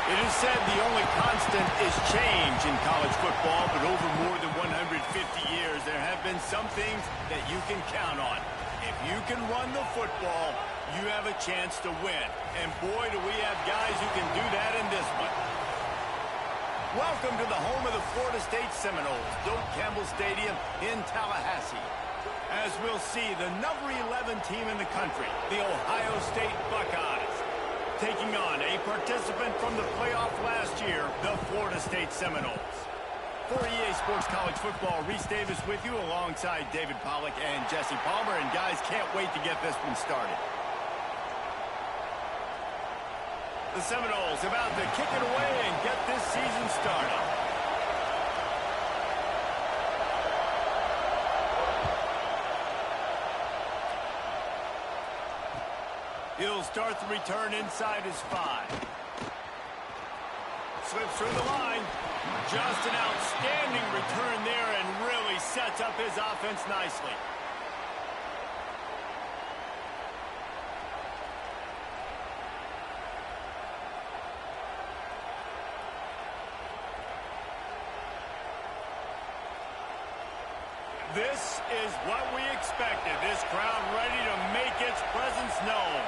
It is said the only constant is change in college football, but over more than 150 years, there have been some things that you can count on. If you can run the football, you have a chance to win. And boy, do we have guys who can do that in this one. Welcome to the home of the Florida State Seminoles, Doak Campbell Stadium in Tallahassee. As we'll see, the number 11 team in the country, the Ohio State Buckeyes, taking on a participant from the playoff last year, the Florida State Seminoles. For EA Sports College Football, Reese Davis with you alongside David Pollack and Jesse Palmer. And guys, can't wait to get this one started. The Seminoles about to kick it away and get this season started. He'll start the return inside his 5. Slips through the line. Just an outstanding return there and really sets up his offense nicely. This is what we expected. This crowd ready to make its presence known.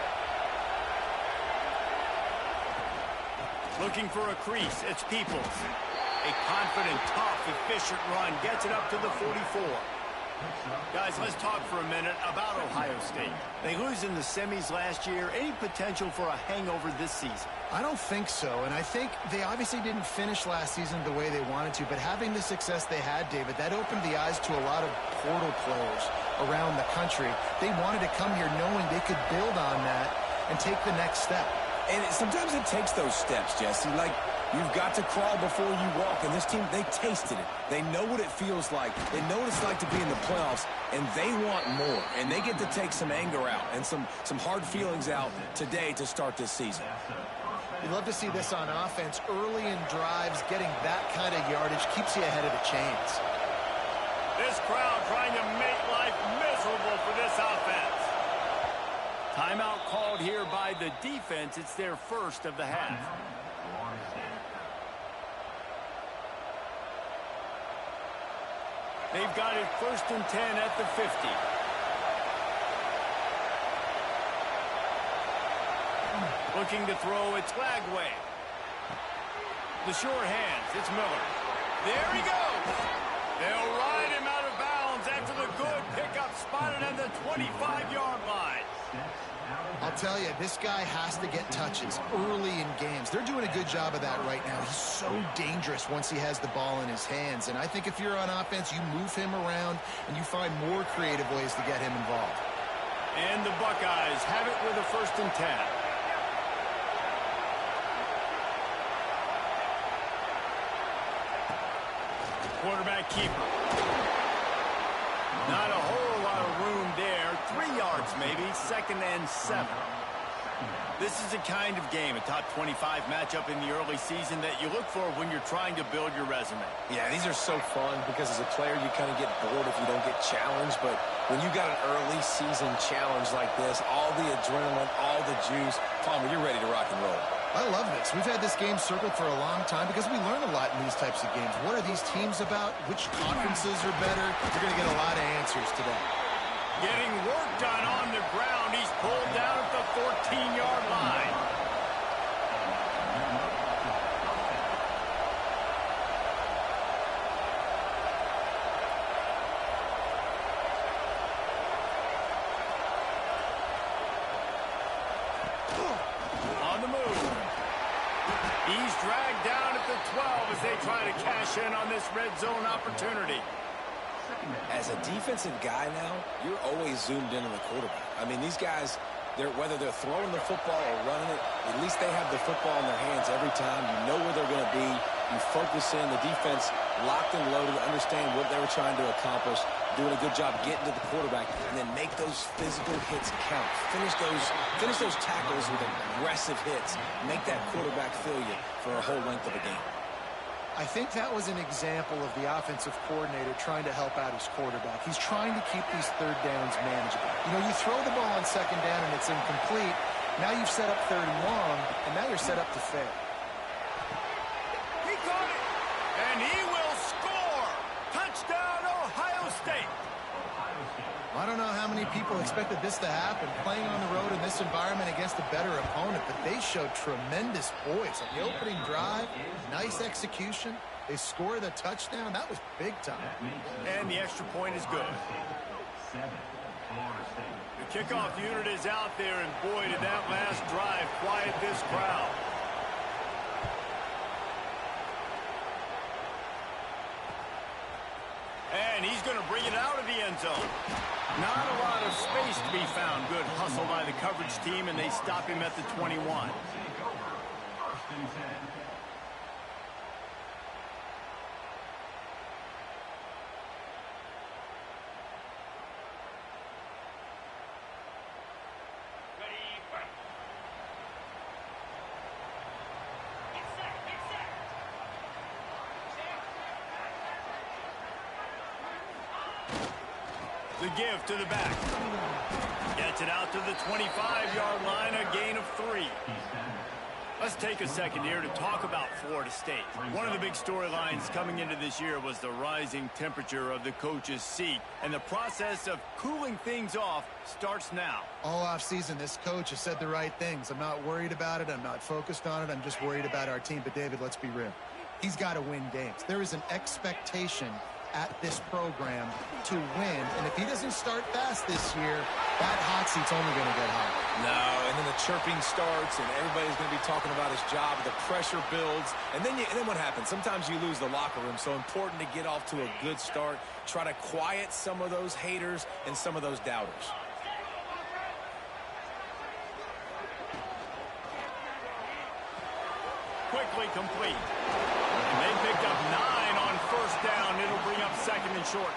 Looking for a crease, it's Peoples. A confident, tough, efficient run gets it up to the 44. Guys, let's talk for a minute about Ohio State. They lose in the semis last year. Any potential for a hangover this season? I don't think so, and I think they obviously didn't finish last season the way they wanted to, but having the success they had, David, that opened the eyes to a lot of portal players around the country. They wanted to come here knowing they could build on that and take the next step. And sometimes it takes those steps, Jesse. Like, you've got to crawl before you walk. And this team, they tasted it. They know what it feels like. They know what it's like to be in the playoffs, and they want more. And they get to take some anger out and some hard feelings out today to start this season. You'd love to see this on offense. Early in drives, getting that kind of yardage keeps you ahead of the chains. This crowd trying to make life miserable for this offense. Timeout called here by the defense. It's their first of the half. They've got it 1st and 10 at the 50. Looking to throw, it's Lagway. The sure hands, it's Miller. There he goes. They'll ride him out of bounds after the good pickup spotted at the 25-yard line. I'll tell you, this guy has to get touches early in games. They're doing a good job of that right now. He's so dangerous once he has the ball in his hands. And I think if you're on offense, you move him around and you find more creative ways to get him involved. And the Buckeyes have it with a 1st and 10. Quarterback keeper. Not a whole lot of room there. 3 yards maybe. 2nd and 7. This is a kind of game, a top 25 matchup in the early season that you look for when you're trying to build your resume. Yeah, these are so fun because as a player you kind of get bored if you don't get challenged. But when you got an early season challenge like this, all the adrenaline, all the juice, Palmer, you're ready to rock and roll. I love this. We've had this game circled for a long time because we learn a lot in these types of games. What are these teams about? Which conferences are better? You're going to get a lot of answers today. Getting work done on the ground. He's pulled down at the 14-yard line. On the move. He's dragged down at the 12 as they try to cash in on this red zone opportunity. As a defensive guy now, you're always zoomed in on the quarterback. I mean, these guys, whether they're throwing the football or running it, at least they have the football in their hands every time. You know where they're going to be. You focus in. The defense locked and loaded, understand what they were trying to accomplish, doing a good job getting to the quarterback, and then make those physical hits count. Finish those tackles with aggressive hits. Make that quarterback feel you for a whole length of a game. I think that was an example of the offensive coordinator trying to help out his quarterback. He's trying to keep these 3rd downs manageable. You know, you throw the ball on 2nd down and it's incomplete. Now you've set up 3rd and long, and now you're set up to fail. I don't know how many people expected this to happen, playing on the road in this environment against a better opponent, but they showed tremendous poise on the opening drive. Nice execution. They scored a touchdown. That was big time. And the extra point is good. The kickoff unit is out there, and boy, did that last drive quiet this crowd. And he's going to bring it out of the end zone. Not a lot of space to be found. Good hustle by the coverage team, and they stop him at the 21. The give to the back. Gets it out to the 25-yard line, a gain of 3. Let's take a second here to talk about Florida State. One of the big storylines coming into this year was the rising temperature of the coach's seat, and the process of cooling things off starts now. All offseason, this coach has said the right things. I'm not worried about it. I'm not focused on it. I'm just worried about our team. But, David, let's be real. He's got to win games. There is an expectation at this program to win, and if he doesn't start fast this year, that hot seat's only going to get hot. No, and then the chirping starts, and everybody's going to be talking about his job. The pressure builds, and then what happens? Sometimes you lose the locker room, so important to get off to a good start. Try to quiet some of those haters and some of those doubters. Quickly complete. And they picked up 9 on first down. It'll bring up second and short.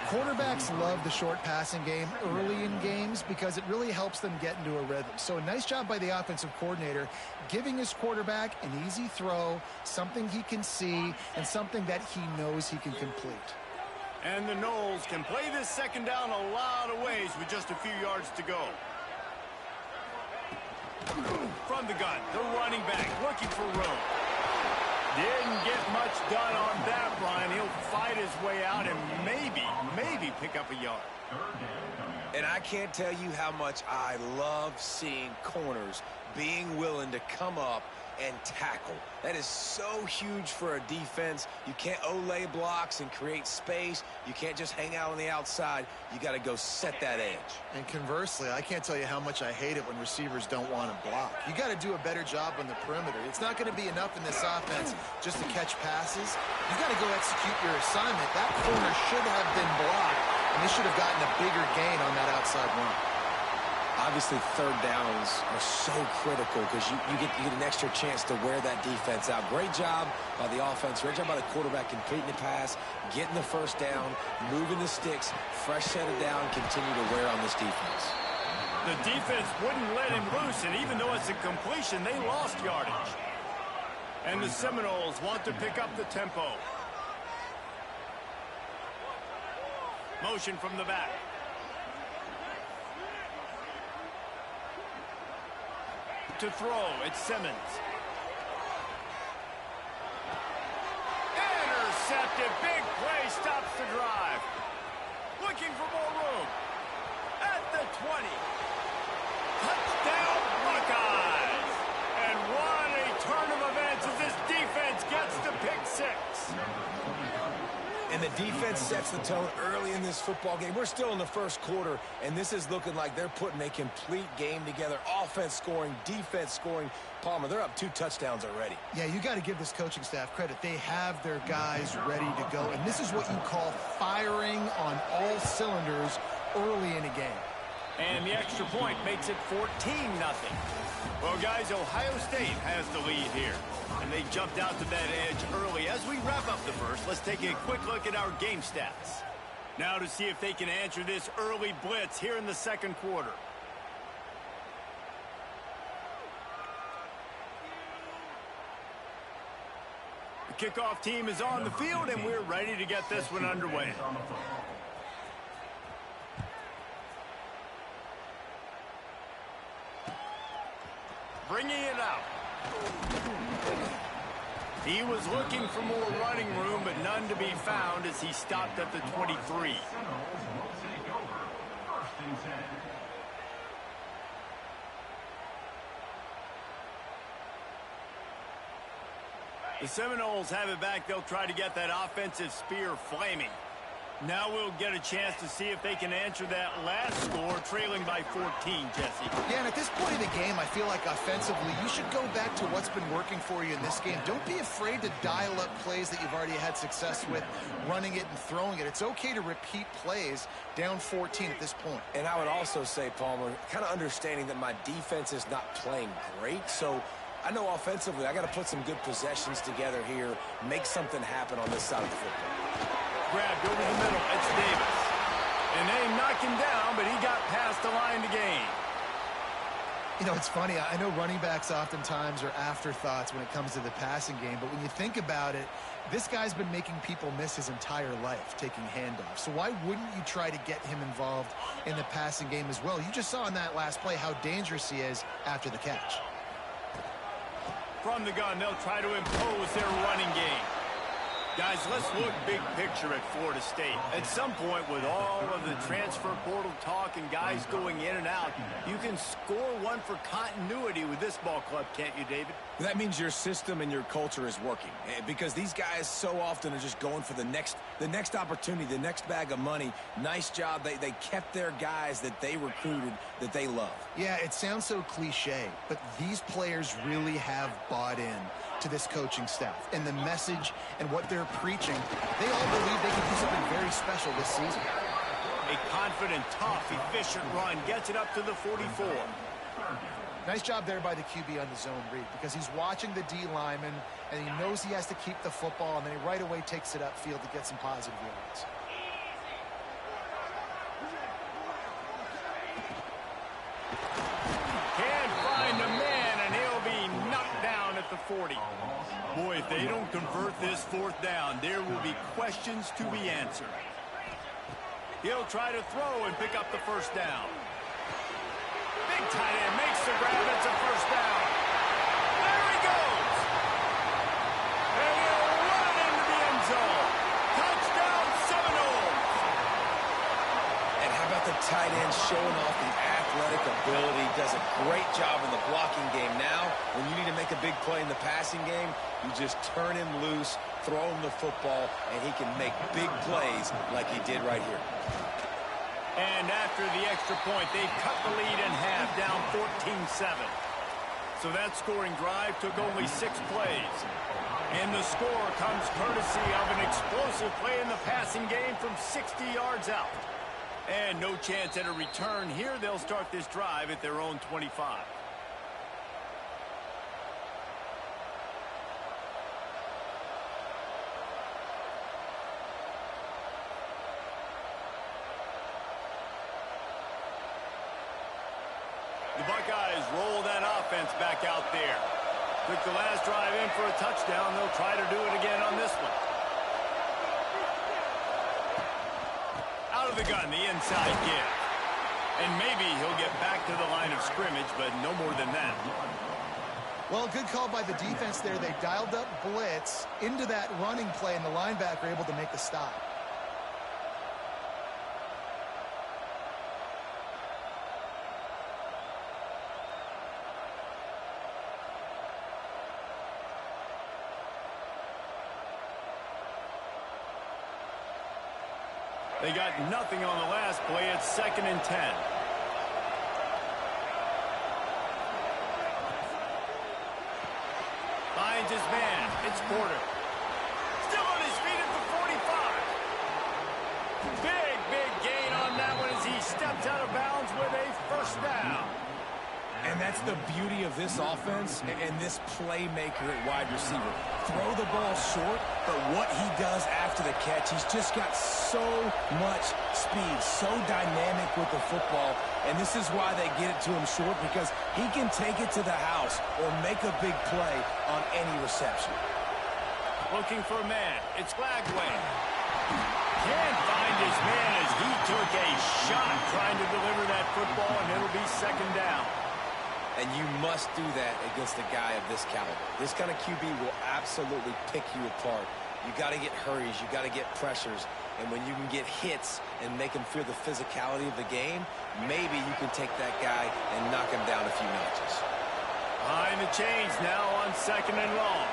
Quarterbacks love the short passing game early in games because it really helps them get into a rhythm. So a nice job by the offensive coordinator giving his quarterback an easy throw, something he can see, and something that he knows he can complete. And the Noles can play this second down a lot of ways with just a few yards to go. From the gun, the running back looking for room. Didn't get much done on that run. He'll fight his way out and maybe pick up a yard. And I can't tell you how much I love seeing corners being willing to come up and tackle. That is so huge for a defense. You can't olay blocks and create space. You can't just hang out on the outside. You got to go set that edge. And conversely, I can't tell you how much I hate it when receivers don't want to block. You got to do a better job on the perimeter. It's not going to be enough in this offense just to catch passes. You got to go execute your assignment. That corner should have been blocked, and they should have gotten a bigger gain on that outside run. Obviously, third downs are so critical because you get an extra chance to wear that defense out. Great job by the offense. Great job by the quarterback completing the pass, getting the first down, moving the sticks, fresh set of down, continue to wear on this defense. The defense wouldn't let him loose, and even though it's a completion, they lost yardage. And the Seminoles want to pick up the tempo. Motion from the back. To throw, it's Simmons. Intercepted, big play, stops the drive. Looking for more room. At the 20. Touchdown, Buckeyes. And what a turn of events as this defense gets the pick 6. And the defense sets the tone early in this football game. We're still in the first quarter, and this is looking like they're putting a complete game together. Offense scoring, defense scoring. Palmer, they're up 2 touchdowns already. Yeah, you got to give this coaching staff credit. They have their guys ready to go, and this is what you call firing on all cylinders early in a game. And the extra point makes it 14-0. Well, guys, Ohio State has the lead here. And they jumped out to that edge early. As we wrap up the first, let's take a quick look at our game stats. Now to see if they can answer this early blitz here in the second quarter. The kickoff team is on the field, and we're ready to get this one underway. Bringing it out. He was looking for more running room, but none to be found as he stopped at the 23. The Seminoles have it back. They'll try to get that offensive spear flaming. Now we'll get a chance to see if they can answer that last score, trailing by 14, Jesse. Yeah, and at this point of the game, I feel like offensively, you should go back to what's been working for you in this game. Don't be afraid to dial up plays that you've already had success with, running it and throwing it. It's okay to repeat plays down 14 at this point. And I would also say, Palmer, kind of understanding that my defense is not playing great, so I know offensively I got to put some good possessions together here, make something happen on this side of the football. Grabbed over the middle. It's Davis. And they knock him down, but he got past the line to gain. You know, it's funny. I know running backs oftentimes are afterthoughts when it comes to the passing game, but when you think about it, this guy's been making people miss his entire life taking handoffs. So why wouldn't you try to get him involved in the passing game as well? You just saw in that last play how dangerous he is after the catch. From the gun, they'll try to impose their running game. Guys, let's look big picture at Florida State. At some point, with all of the transfer portal talk and guys going in and out, you can score one for continuity with this ball club, can't you, David? That means your system and your culture is working, because these guys so often are just going for the next opportunity, the next bag of money. Nice job. They kept their guys that they recruited, that they love. Yeah, it sounds so cliche, but these players really have bought in to this coaching staff and the message and what they're preaching. They all believe they can do something very special this season. A confident, tough, efficient run gets it up to the 44. Nice job there by the QB on the zone read, because he's watching the D lineman and he knows he has to keep the football, and then he right away takes it upfield to get some positive yards. Can't find a man, and he'll be knocked down at the 40. Boy, if they don't convert this fourth down, there will be questions to be answered. He'll try to throw and pick up the first down. Big tight end makes the grab. It's a first down. There he goes. And he'll run into the end zone. Touchdown, Seminoles. And how about the tight end showing off the athletic ability? Does a great job in the blocking game. Now, when you need to make a big play in the passing game, you just turn him loose, throw him the football, and he can make big plays like he did right here. And after the extra point, they've cut the lead in half, down 14-7. So that scoring drive took only 6 plays. And the score comes courtesy of an explosive play in the passing game from 60 yards out. And no chance at a return here. They'll start this drive at their own 25. The Buckeyes roll that offense back out there. Took the last drive in for a touchdown. They'll try to do it again on this one. Out of the gun, the inside give. And maybe he'll get back to the line of scrimmage, but no more than that. Well, good call by the defense there. They dialed up blitz into that running play, and the linebacker able to make the stop. They got nothing on the last play. It's 2nd and 10. Finds his man. It's Porter. Still on his feet at the 45. Big gain on that one as he stepped out of bounds with a first down. And that's the beauty of this offense and this playmaker at wide receiver. Throw the ball short, but what he does after the catch, he's just got so much speed, so dynamic with the football. And this is why they get it to him short, because he can take it to the house or make a big play on any reception. Looking for a man. It's Glagway. Can't find his man as he took a shot trying to deliver that football, and it'll be 2nd down. And you must do that against a guy of this caliber. This kind of QB will absolutely pick you apart. You got to get hurries. You got to get pressures. And when you can get hits and make him feel the physicality of the game, maybe you can take that guy and knock him down a few notches. Behind the chains now on 2nd and long.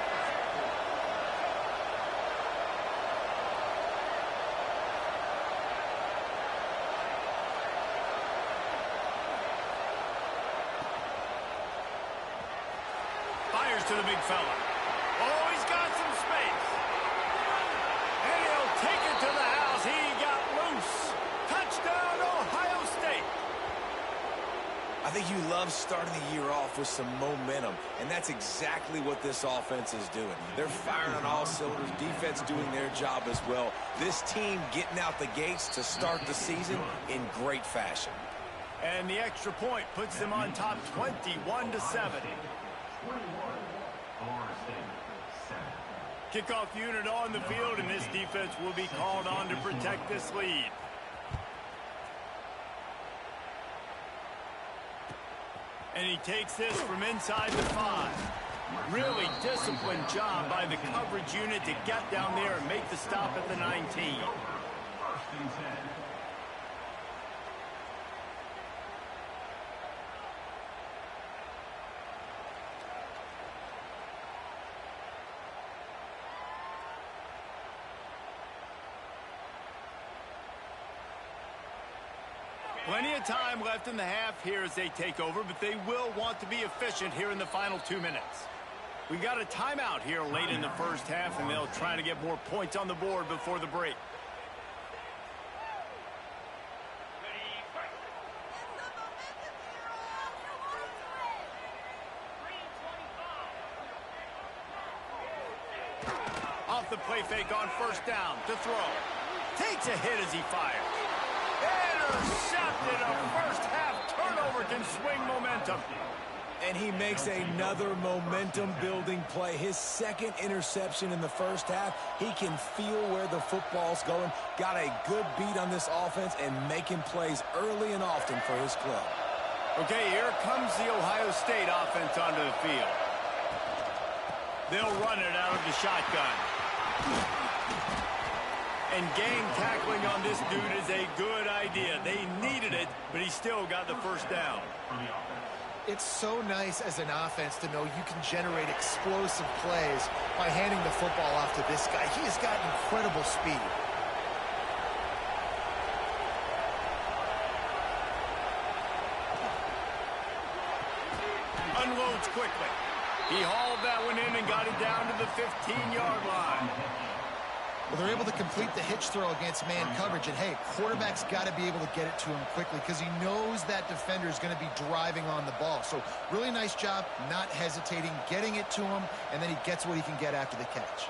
Fires to the big fella. Oh, he's got some space. And he'll take it to the house. He got loose. Touchdown, Ohio State. I think you love starting the year off with some momentum, and that's exactly what this offense is doing. They're firing on all cylinders, defense doing their job as well. This team getting out the gates to start the season in great fashion. And the extra point puts them on top 21-7. Kickoff unit on the field, and this defense will be called on to protect this lead. And he takes this from inside the 5. Really disciplined job by the coverage unit to get down there and make the stop at the 19. Plenty of time left in the half here as they take over, but they will want to be efficient here in the final 2 minutes. We got a timeout here late in the first half, and they'll try to get more points on the board before the break. Off the play fake on 1st down to throw. Takes a hit as he fires. Intercepted. A first-half turnover can swing momentum. And he makes another momentum-building play. His 2nd interception in the first half. He can feel where the football's going. Got a good beat on this offense and making plays early and often for his club. Okay, here comes the Ohio State offense onto the field. They'll run it out of the shotgun. And gang tackling on this dude is a good idea. They needed it, but he still got the first down. It's so nice as an offense to know you can generate explosive plays by handing the football off to this guy. He has got incredible speed. Unloads quickly. He hauled that one in and got it down to the 15-yard line. Well, they're able to complete the hitch throw against man coverage, and hey, quarterback's got to be able to get it to him quickly because he knows that defender is going to be driving on the ball. So really nice job, not hesitating, getting it to him, and then he gets what he can get after the catch.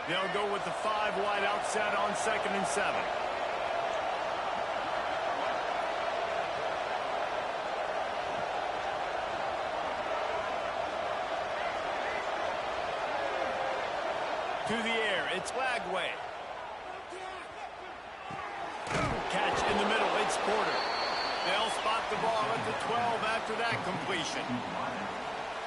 They'll go with the 5 wide out set on 2nd and 7. To the air, it's Lagway. Catch in the middle, it's Porter. They'll spot the ball at the 12 after that completion.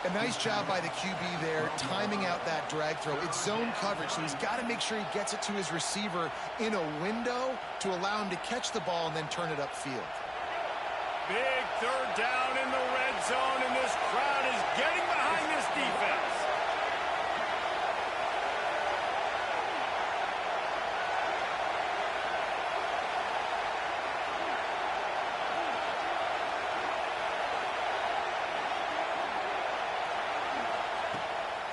A nice job by the QB there, timing out that drag throw. It's zone coverage, so he's got to make sure he gets it to his receiver in a window to allow him to catch the ball and then turn it upfield. Big 3rd down in the red zone, and this crowd is getting behind this defense.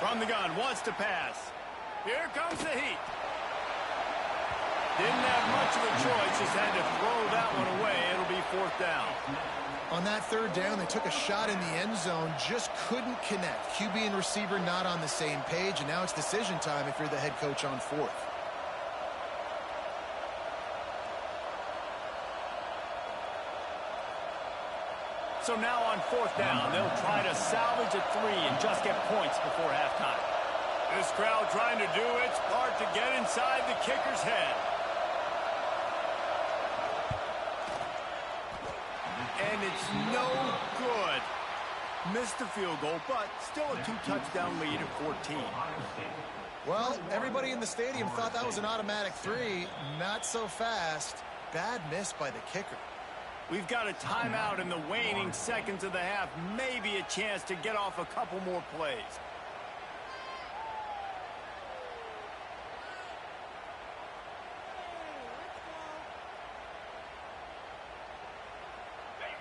From the gun, wants to pass. Here comes the heat. Didn't have much of a choice, just had to throw that one away. It'll be 4th down. On that 3rd down, they took a shot in the end zone, just couldn't connect. QB and receiver not on the same page, and now it's decision time if you're the head coach on 4th. So now on 4th down, they'll try to salvage a 3 and just get points before halftime. This crowd trying to do its part to get inside the kicker's head. And it's no good. missed the field goal, but still a 2-touchdown lead at 14. Well, everybody in the stadium thought that was an automatic 3. Not so fast. Bad miss by the kicker. We've got a timeout in the waning seconds of the half. Maybe a chance to get off a couple more plays.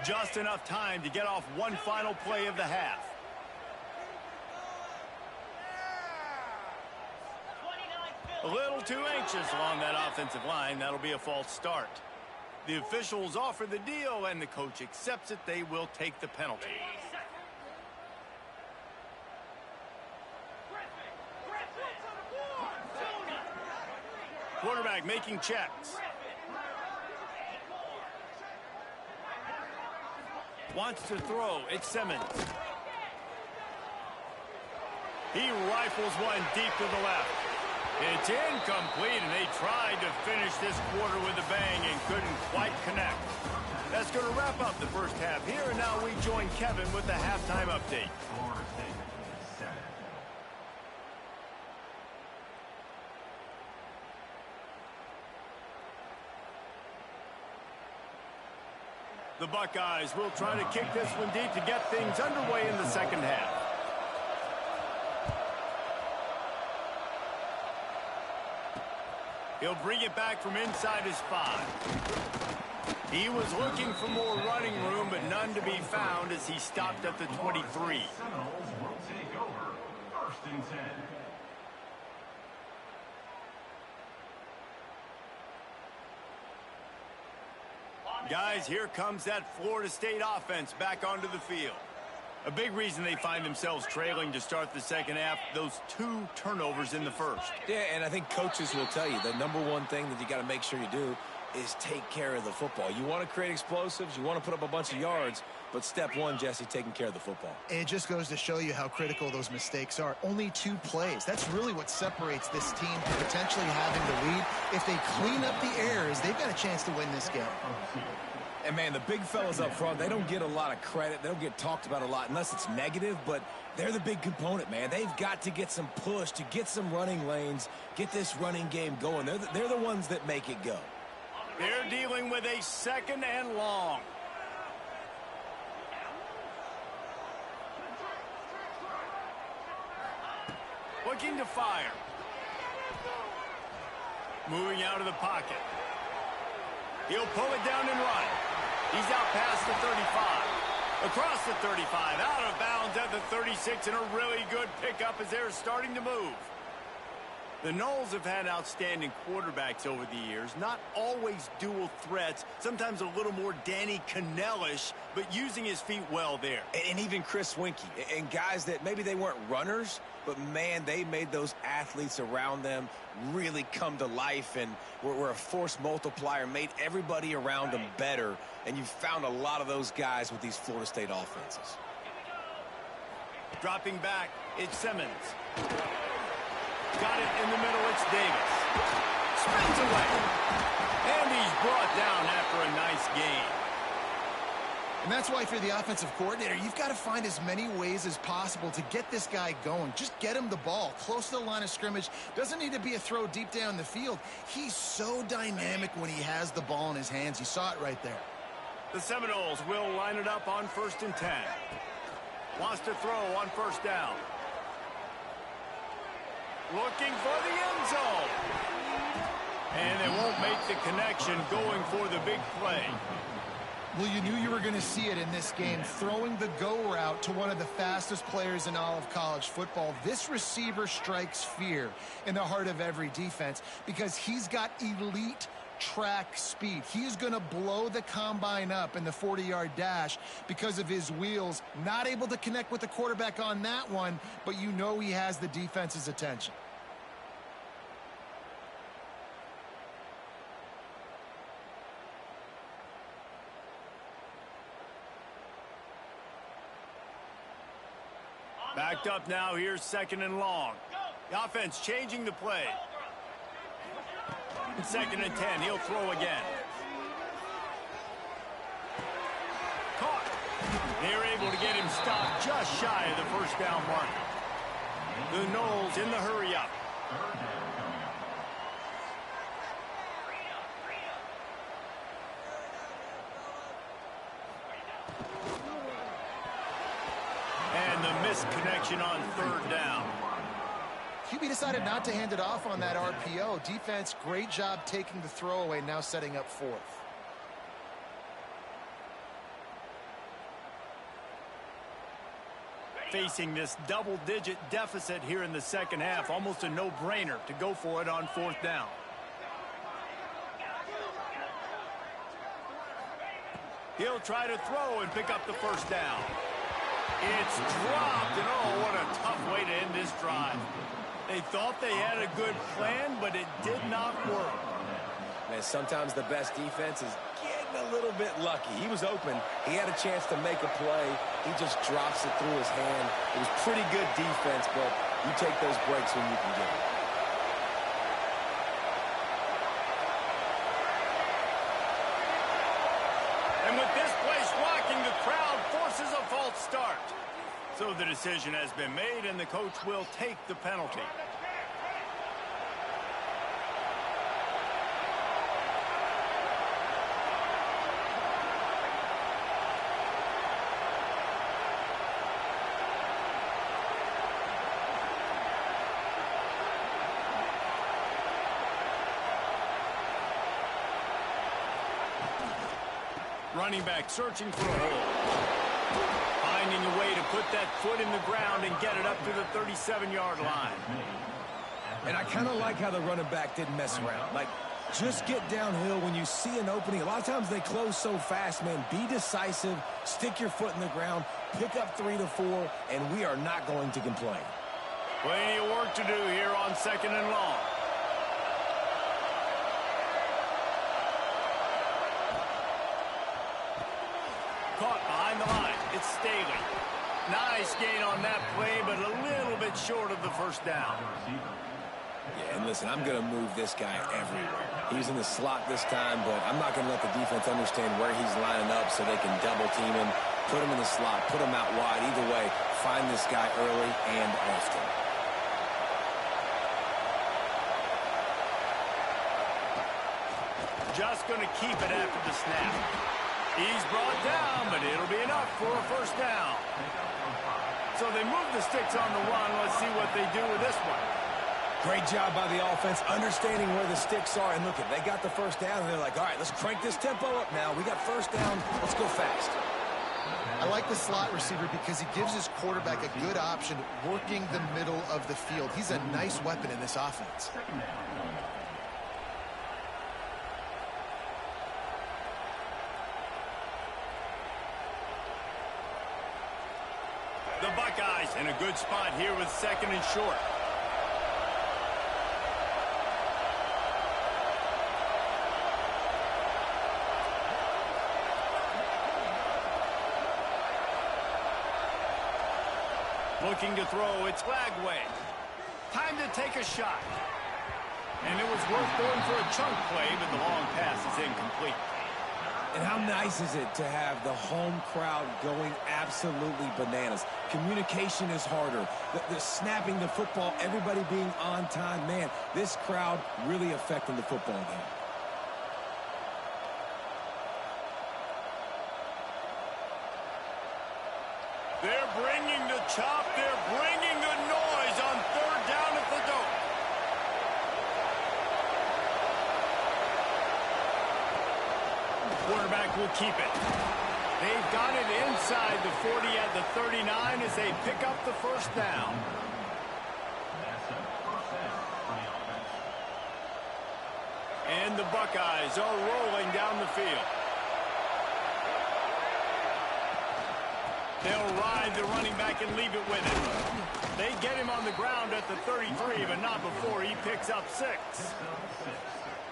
Just enough time to get off one final play of the half. A little too anxious along that offensive line. That'll be a false start. The officials offer the deal, and the coach accepts it. They will take the penalty. Quarterback making checks. Wants to throw. It's Simmons. He rifles one deep to the left. It's incomplete, and they tried to finish this quarter with a bang and couldn't quite connect. That's going to wrap up the first half here, and now we join Kevin with the halftime update. The Buckeyes will try to kick this one deep to get things underway in the second half. He'll bring it back from inside his 5. He was looking for more running room, but none to be found as he stopped at the 23. Seminoles will take over 1st and 10. Guys, here comes that Florida State offense back onto the field. A big reason they find themselves trailing to start the second half, those 2 turnovers in the first. Yeah, and I think coaches will tell you the number one thing that you got to make sure you do is take care of the football. You want to create explosives, you want to put up a bunch of yards, but step one, Jesse, taking care of the football. It just goes to show you how critical those mistakes are. Only 2 plays. That's really what separates this team from potentially having the lead. If they clean up the errors, they've got a chance to win this game. And, man, the big fellas up front, they don't get a lot of credit. They don't get talked about a lot unless it's negative, but they're the big component, man. They've got to get some push, to get some running lanes, get this running game going. They're the ones that make it go. They're dealing with a 2nd and long. Looking to fire. Moving out of the pocket. He'll pull it down and run. He's out past the 35. Across the 35. Out of bounds at the 36. And a really good pickup as they're starting to move. The Noles have had outstanding quarterbacks over the years. Not always dual threats. Sometimes a little more Danny Cannell-ish, but using his feet well there. And even Chris Winkie. And guys that maybe they weren't runners, but, man, they made those athletes around them really come to life and were a force multiplier, made everybody around them better. And you found a lot of those guys with these Florida State offenses. Dropping back, it's Simmons. Got it in the middle, it's Davis. Spins away. And he's brought down after a nice gain. And that's why, if you're the offensive coordinator, you've got to find as many ways as possible to get this guy going. Just get him the ball close to the line of scrimmage. Doesn't need to be a throw deep down the field. He's so dynamic when he has the ball in his hands. You saw it right there. The Seminoles will line it up on 1st and 10. Wants to throw on 1st down. Looking for the end zone. And they won't make the connection, going for the big play. Well, you knew you were going to see it in this game, throwing the go route to one of the fastest players in all of college football. This receiver strikes fear in the heart of every defense because he's got elite track speed. He's going to blow the combine up in the 40-yard dash because of his wheels. Not able to connect with the quarterback on that one, but you know he has the defense's attention. Backed up now, here's 2nd and long. The offense changing the play. 2nd and 10, he'll throw again. Caught. They're able to get him stopped just shy of the first down mark. The Knowles in the hurry up. And the missed connection on third down. QB decided not to hand it off on that RPO. Defense, great job taking the throwaway, now setting up fourth. Facing this double-digit deficit here in the second half, almost a no-brainer to go for it on fourth down. He'll try to throw and pick up the first down. It's dropped, and oh, what a tough way to end this drive. They thought they had a good plan, but it did not work. Man, sometimes the best defense is getting a little bit lucky. He was open. He had a chance to make a play. He just drops it through his hand. It was pretty good defense, but you take those breaks when you can get it. And with this place rocking, the crowd forces a false start. So the decision has been made, and the coach will take the penalty. Running back searching for a hole. Finding a way to put that foot in the ground and get it up to the 37-yard line. And I kind of like how the running back didn't mess around. Like, just get downhill when you see an opening. A lot of times they close so fast, man. Be decisive, stick your foot in the ground, pick up 3 to 4, and we are not going to complain. Plenty of work to do here on second and long. Caught behind the line. It's Staley. Nice gain on that play, but a little bit short of the first down. Yeah, and listen, I'm going to move this guy everywhere. He's in the slot this time, but I'm not going to let the defense understand where he's lining up so they can double team him, put him in the slot, put him out wide. Either way, find this guy early and often. Just going to keep it after the snap. He's brought down, but it'll be enough for a first down. So they move the sticks on the run. Let's see what they do with this one. Great job by the offense, understanding where the sticks are. And look, they got the first down, and they're like, all right, let's crank this tempo up now. We got first down. Let's go fast. I like the slot receiver because he gives his quarterback a good option working the middle of the field. He's a nice weapon in this offense. The Buckeyes in a good spot here with second and short. Looking to throw, it's Flagway. Time to take a shot. And it was worth going for a chunk play, but the long pass is incomplete. And how nice is it to have the home crowd going absolutely bananas? Communication is harder. The snapping the football, everybody being on time. Man, this crowd really affecting the football game. They're bringing the chop. They're bringing the noise on third down at the Dome. Quarterback will keep it. They've got it inside the 40 at the 39 as they pick up the first down. And the Buckeyes are rolling down the field. They'll ride the running back and leave it with him. They get him on the ground at the 33, but not before he picks up 6.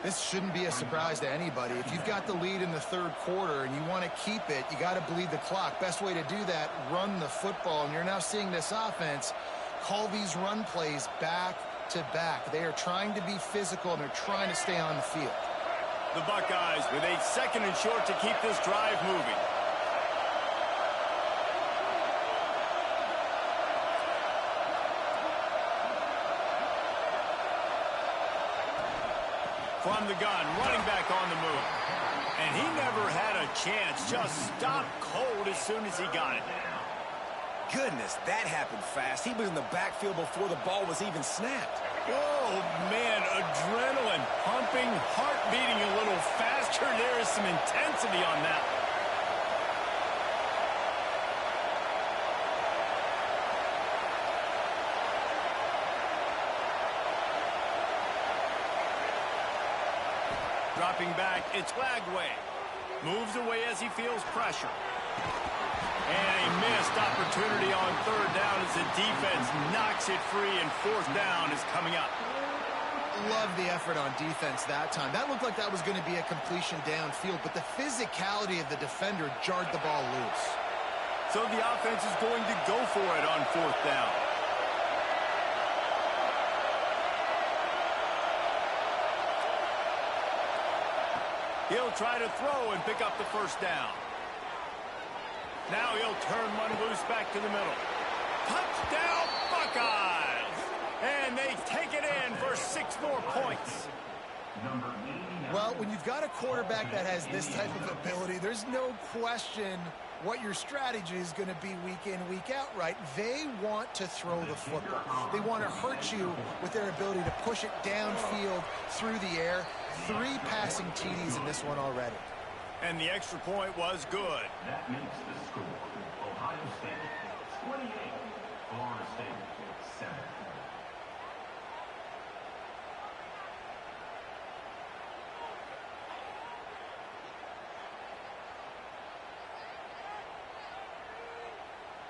This shouldn't be a surprise to anybody. If you've got the lead in the third quarter and you want to keep it, you got to bleed the clock. Best way to do that, run the football. And you're now seeing this offense call these run plays back to back. They are trying to be physical, and they're trying to stay on the field. The Buckeyes with a second and short to keep this drive moving. From the gun, running back on the move. And he never had a chance. Just stopped cold as soon as he got it. Goodness, that happened fast. He was in the backfield before the ball was even snapped. Oh, man, adrenaline pumping, heart beating a little faster. There is some intensity on that. Dropping back, it's Lagway. Moves away as he feels pressure. And a missed opportunity on third down as the defense knocks it free, and fourth down is coming up. Love the effort on defense that time. That looked like that was going to be a completion downfield, but the physicality of the defender jarred the ball loose. So the offense is going to go for it on fourth down. He'll try to throw and pick up the first down. Now he'll turn one loose back to the middle. Touchdown, Buckeyes! And they take it in for 6 more points. Well, when you've got a quarterback that has this type of ability, there's no question what your strategy is going to be week in, week out, right? They want to throw the football. They want to hurt you with their ability to push it downfield through the air. 3 passing TDs in this one already. And the extra point was good. That makes the score Ohio State 28, Florida State 7.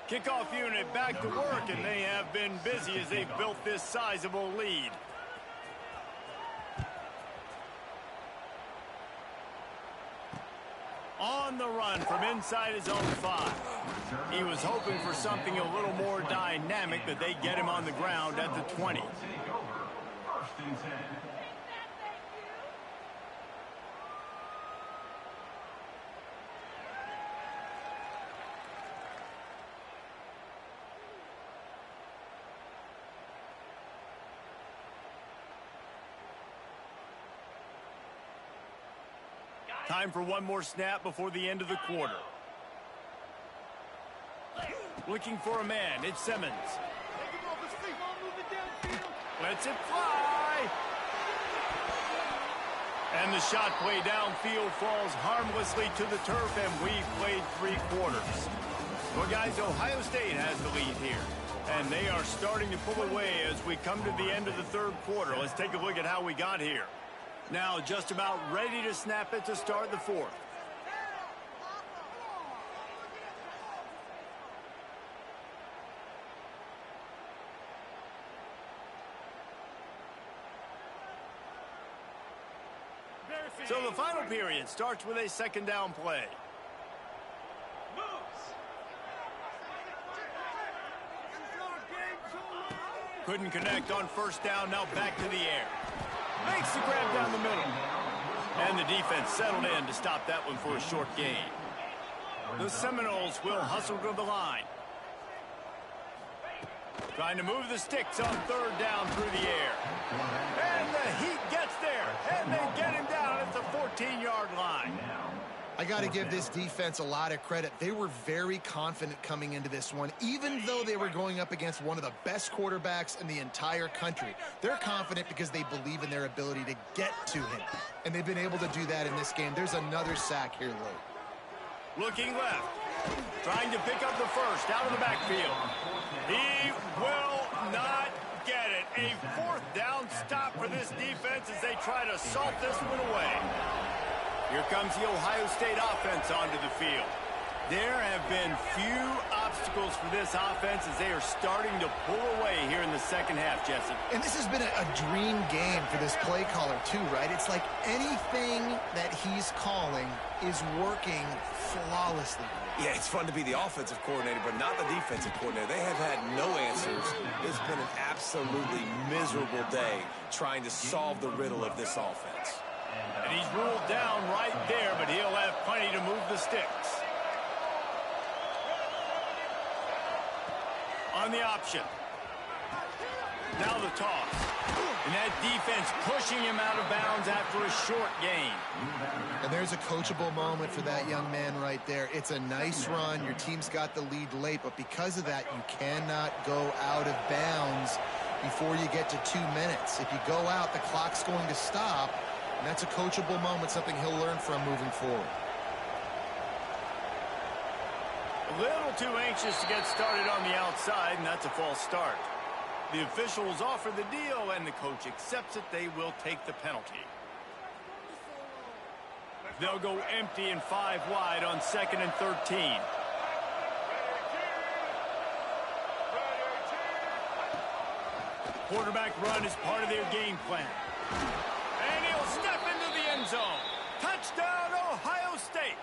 Kickoff unit back to work, and they have been busy as they've built this sizable lead. On the run from inside his own 5. He was hoping for something a little more dynamic, but they get him on the ground at the 20. Take over, 1st and 10. Time for one more snap before the end of the quarter. Looking for a man, it's Simmons. Lets it fly. And the shot play downfield falls harmlessly to the turf, and we've played 3 quarters. Well, guys, Ohio State has the lead here, and they are starting to pull away as we come to the end of the 3rd quarter. Let's take a look at how we got here. Now just about ready to snap it to start the 4th. So the final period starts with a 2nd down play. Couldn't connect on 1st down, now back to the air. Makes the grab down the middle. And the defense settled in to stop that one for a short gain. The Seminoles will hustle to the line. Trying to move the sticks on 3rd down through the air. And the Heat gets there. And they get him down at the 14-yard line. I got to give this defense a lot of credit. They were very confident coming into this one, even though they were going up against one of the best quarterbacks in the entire country. They're confident because they believe in their ability to get to him, and they've been able to do that in this game. There's another sack here late. Looking left, trying to pick up the first out of the backfield. He will not get it. A 4th down stop for this defense as they try to salt this one away. Here comes the Ohio State offense onto the field. There have been few obstacles for this offense as they are starting to pull away here in the 2nd half, Jesse. And this has been a dream game for this play caller too, right? It's like anything that he's calling is working flawlessly. Yeah, it's fun to be the offensive coordinator, but not the defensive coordinator. They have had no answers. It's been an absolutely miserable day trying to solve the riddle of this offense. And he's ruled down right there, but he'll have plenty to move the sticks. On the option. Now the toss. And that defense pushing him out of bounds after a short gain. And there's a coachable moment for that young man right there. It's a nice run. Your team's got the lead late, but because of that, you cannot go out of bounds before you get to 2 minutes. If you go out, the clock's going to stop, and that's a coachable moment, something he'll learn from moving forward. A little too anxious to get started on the outside, and that's a false start. The officials offer the deal, and the coach accepts it. They will take the penalty. They'll go empty and 5 wide on 2nd and 13. Quarterback run is part of their game plan. And he'll step into the end zone. Touchdown, Ohio State.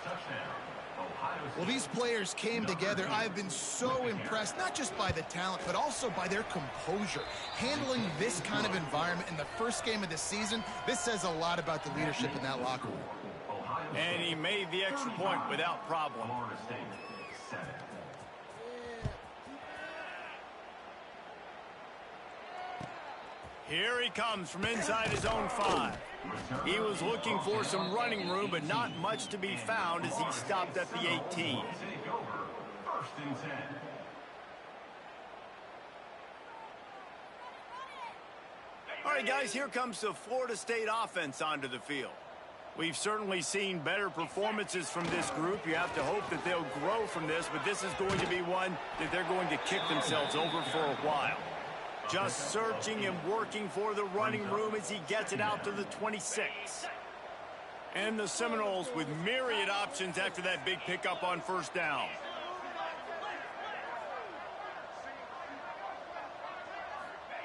Well, these players came together. I've been so impressed, not just by the talent, but also by their composure. Handling this kind of environment in the first game of the season, this says a lot about the leadership in that locker room. And he made the extra point without problem. Here he comes from inside his own 5. He was looking for some running room, but not much to be found as he stopped at the 18. All right, guys, here comes the Florida State offense onto the field. We've certainly seen better performances from this group. You have to hope that they'll grow from this, but this is going to be one that they're going to kick themselves over for a while. Just searching and working for the running room as he gets it out to the 26. And the Seminoles with myriad options after that big pickup on first down.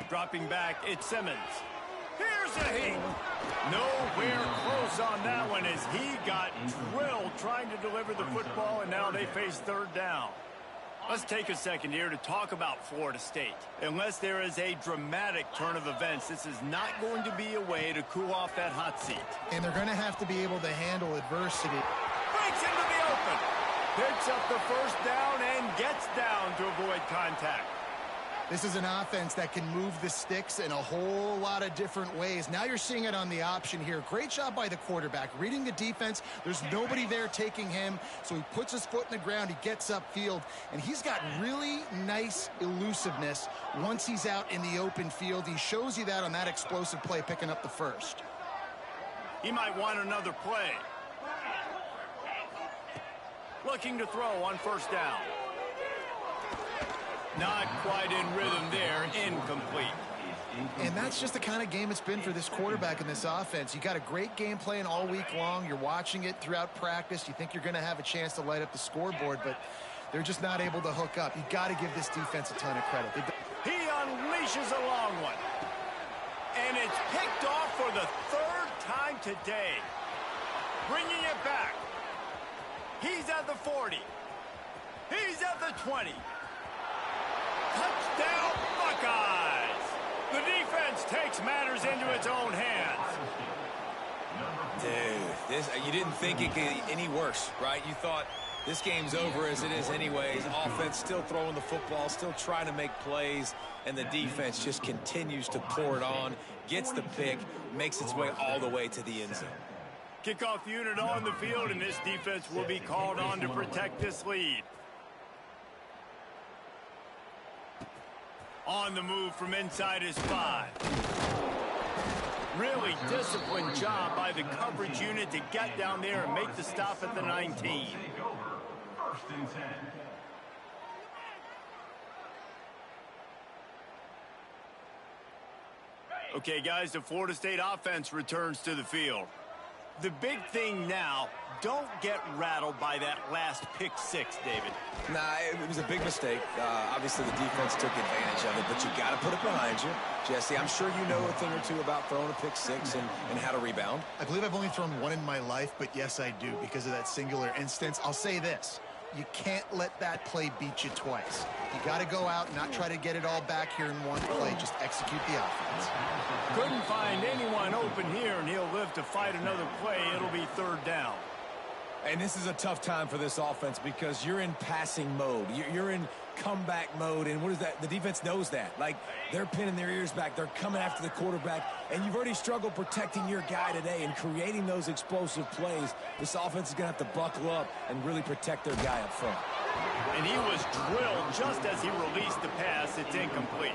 Dropping back, it's Simmons. Here's a heat. Nowhere close on that one as he got drilled trying to deliver the football, and now they face 3rd down. Let's take a second here to talk about Florida State. Unless there is a dramatic turn of events, this is not going to be a way to cool off that hot seat. And they're going to have to be able to handle adversity. Breaks into the open. Picks up the first down and gets down to avoid contact. This is an offense that can move the sticks in a whole lot of different ways. Now you're seeing it on the option here. Great job by the quarterback. Reading the defense, there's nobody there taking him, so he puts his foot in the ground, he gets upfield, and he's got really nice elusiveness once he's out in the open field. He shows you that on that explosive play, picking up the first. He might want another play. Looking to throw on first down. Not quite in rhythm there, incomplete. And that's just the kind of game it's been for this quarterback in this offense. You got a great game plan all week long. You're watching it throughout practice. You think you're going to have a chance to light up the scoreboard, but they're just not able to hook up. You got to give this defense a ton of credit. He unleashes a long one. And it's picked off for the 3rd time today. Bringing it back. He's at the 40. He's at the 20. Touchdown, Buckeyes! The defense takes matters into its own hands. Dude, you didn't think it could get any worse, right? You thought this game's over as it is anyways. Offense still throwing the football, still trying to make plays, and the defense just continues to pour it on, gets the pick, makes its way all the way to the end zone. Kickoff unit on the field, and this defense will be called on to protect this lead. On the move from inside his 5. Really disciplined job by the coverage unit to get down there and make the stop at the 19. 1st and 10. Okay, guys, the Florida State offense returns to the field. The big thing now, don't get rattled by that last pick 6, David. Nah, it was a big mistake. Obviously, the defense took advantage of it, but you got to put it behind you. Jesse, I'm sure you know a thing or two about throwing a pick 6 and how to rebound. I believe I've only thrown one in my life, but yes, I do because of that singular instance. I'll say this. You can't let that play beat you twice. You got to go out and not try to get it all back here in one play. Just execute the offense. Couldn't find anyone open here, and he'll live to fight another play. It'll be 3rd down. And this is a tough time for this offense because you're in passing mode. You're in comeback mode, and what is that? The defense knows that. Like, they're pinning their ears back. They're coming after the quarterback, and you've already struggled protecting your guy today and creating those explosive plays. This offense is going to have to buckle up and really protect their guy up front. And he was drilled just as he released the pass. It's incomplete.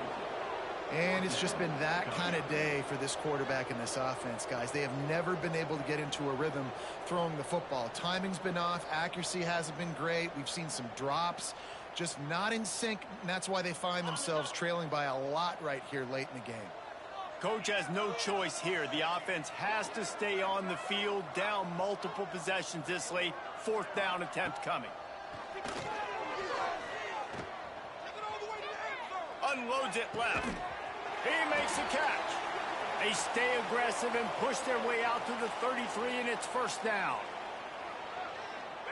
And it's just been that kind of day for this quarterback and this offense, guys. They have never been able to get into a rhythm throwing the football. Timing's been off. Accuracy hasn't been great. We've seen some drops. Just not in sync, and that's why they find themselves trailing by a lot right here late in the game. Coach has no choice here. The offense has to stay on the field, down multiple possessions this late. 4th down attempt coming. Unloads it left. He makes a catch. They stay aggressive and push their way out to the 33, and it's 1st down.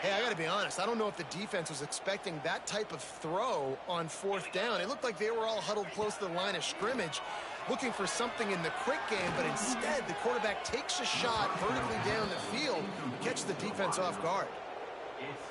Hey, I got to be honest. I don't know if the defense was expecting that type of throw on 4th down. It looked like they were all huddled close to the line of scrimmage, looking for something in the quick game, but instead the quarterback takes a shot vertically down the field, catch the defense off guard.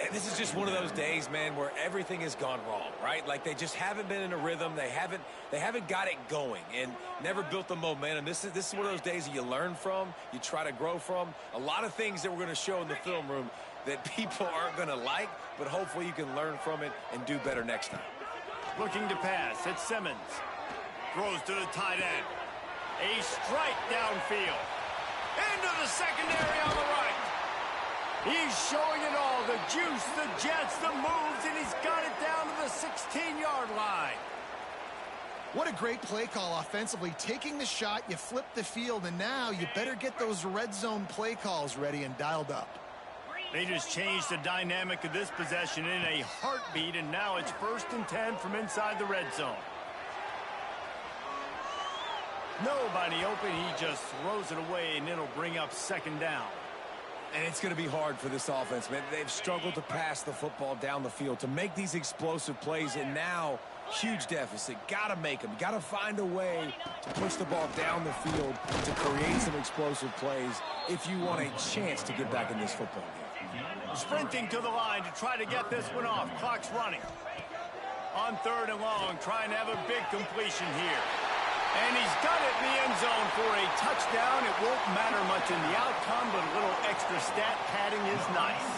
And this is just one of those days, man, where everything has gone wrong, right? Like, they just haven't been in a rhythm. They haven't got it going and never built the momentum. This is one of those days that you learn from, you try to grow from. A lot of things that we're going to show in the film room that people aren't going to like, but hopefully you can learn from it and do better next time. Looking to pass. It's Simmons. Throws to the tight end. A strike downfield. Into the secondary on the right. He's showing it all. The juice, the jets, the moves, and he's got it down to the 16-yard line. What a great play call offensively. Taking the shot, you flip the field, and now you better get those red zone play calls ready and dialed up. They just changed the dynamic of this possession in a heartbeat, and now it's 1st and 10 from inside the red zone. Nobody open. He just throws it away, and it'll bring up 2nd down. And it's going to be hard for this offense, man. They've struggled to pass the football down the field, to make these explosive plays, and now huge deficit. Got to make them. Got to find a way to push the ball down the field to create some explosive plays if you want a chance to get back in this football game. Sprinting to the line to try to get this one off. Clock's running. On 3rd and long, trying to have a big completion here. And he's got it in the end zone for a touchdown. It won't matter much in the outcome, but a little extra stat padding is nice.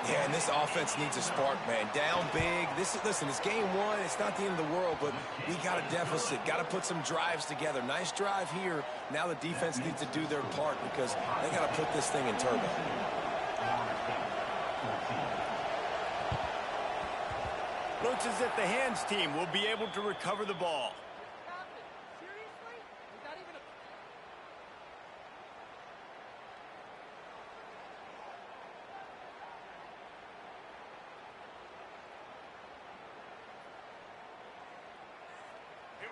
Yeah, and this offense needs a spark, man. Down big. Listen, it's game 1. It's not the end of the world, but we got a deficit. Got to put some drives together. Nice drive here. Now the defense needs to do their part because they got to put this thing in turbo. Looks as if the hands team will be able to recover the ball.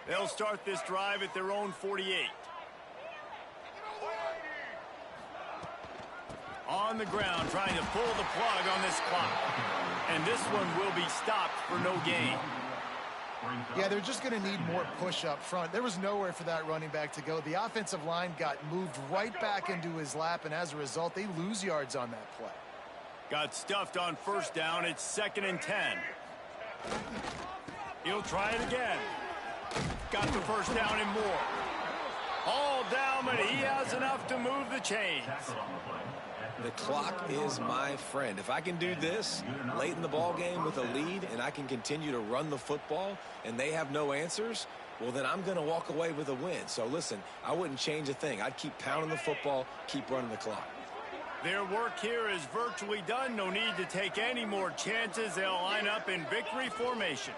They'll start this drive at their own 48. On the ground, trying to pull the plug on this clock. And this one will be stopped for no gain. Yeah, they're just going to need more push up front. There was nowhere for that running back to go. The offensive line got moved right back into his lap, and as a result, they lose yards on that play. Got stuffed on 1st down. It's 2nd and 10. He'll try it again. Got the 1st down and more. All down, but he has enough to move the chains. The clock is my friend. If I can do this late in the ball game with a lead and I can continue to run the football and they have no answers, well, then I'm going to walk away with a win. So, listen, I wouldn't change a thing. I'd keep pounding the football, keep running the clock. Their work here is virtually done. No need to take any more chances. They'll line up in victory formation.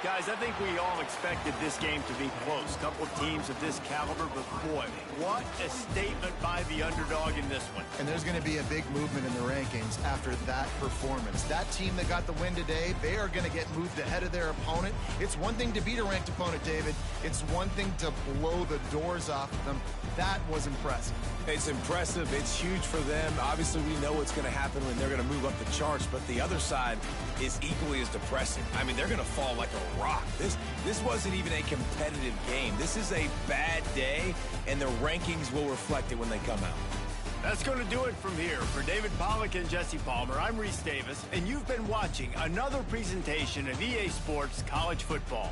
Guys, I think we all expected this game to be close. Couple teams of this caliber, but boy, what a statement by the underdog in this one. And there's going to be a big movement in the rankings after that performance. That team that got the win today, they are going to get moved ahead of their opponent. It's one thing to beat a ranked opponent, David. It's one thing to blow the doors off of them. That was impressive. It's impressive. It's huge for them. Obviously, we know what's going to happen when they're going to move up the charts, but the other side is equally as depressing. I mean, they're going to fall like a rock. This wasn't even a competitive game. This is a bad day, and the rankings will reflect it when they come out. That's going to do it from here. For David Pollack and Jesse Palmer, I'm Reese Davis, and you've been watching another presentation of EA Sports College Football.